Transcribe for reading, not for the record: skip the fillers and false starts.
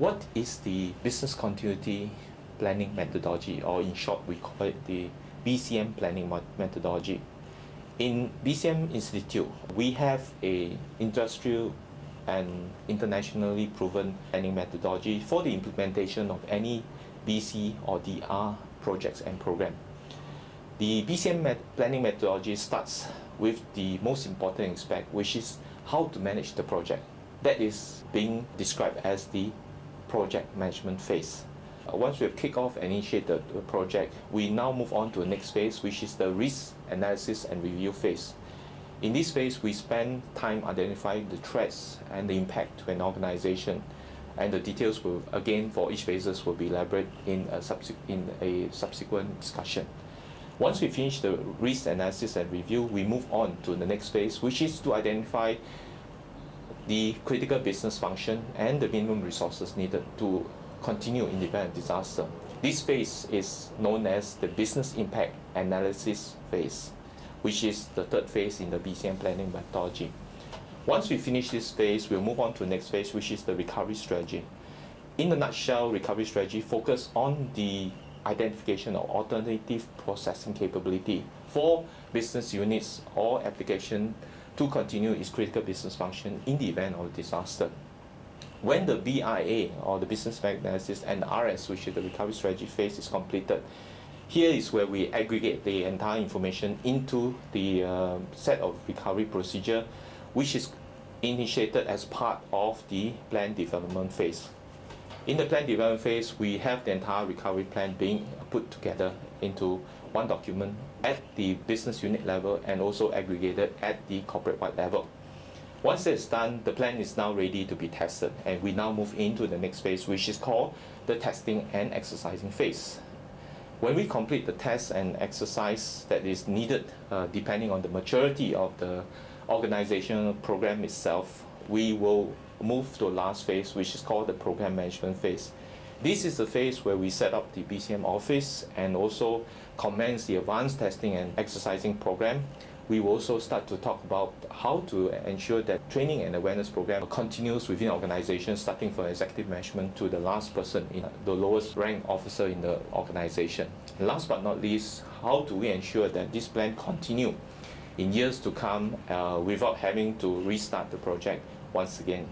What is the business continuity planning methodology, or in short we call it the BCM planning methodology? In BCM Institute, we have a industrial and internationally proven planning methodology for the implementation of any BC or DR projects and program. The BCM planning methodology starts with the most important aspect, which is how to manage the project. That is being described as the project management phase. Once we have kicked off and initiated the project, we now move on to the next phase, which is the risk analysis and review phase. In this phase, we spend time identifying the threats and the impact to an organization, and the details will, again, for each phases will be elaborated in a subsequent discussion. Once we finish the risk analysis and review, we move on to the next phase, which is to identify the critical business function and the minimum resources needed to continue in the event of disaster. This phase is known as the business impact analysis phase, which is the third phase in the BCM planning methodology. Once we finish this phase, we'll move on to the next phase, which is the recovery strategy. In a nutshell, recovery strategy focuses on the identification of alternative processing capability for business units or application to continue its critical business function in the event of disaster. When the BIA, or the business impact analysis, and RS, which is the recovery strategy phase, is completed, here is where we aggregate the entire information into the set of recovery procedure, which is initiated as part of the plan development phase. In the plan development phase, we have the entire recovery plan being put together into one document at the business unit level and also aggregated at the corporate-wide level. Once that's done, the plan is now ready to be tested, and we now move into the next phase, which is called the testing and exercising phase. When we complete the test and exercise that is needed, depending on the maturity of the organizational program itself, we will move to the last phase, which is called the program management phase. This is the phase where we set up the BCM office and also commence the advanced testing and exercising program. We will also start to talk about how to ensure that training and awareness program continues within organizations, starting from executive management to the last person, in the lowest rank officer in the organization. And last but not least, how do we ensure that this plan continue in years to come without having to restart the project once again?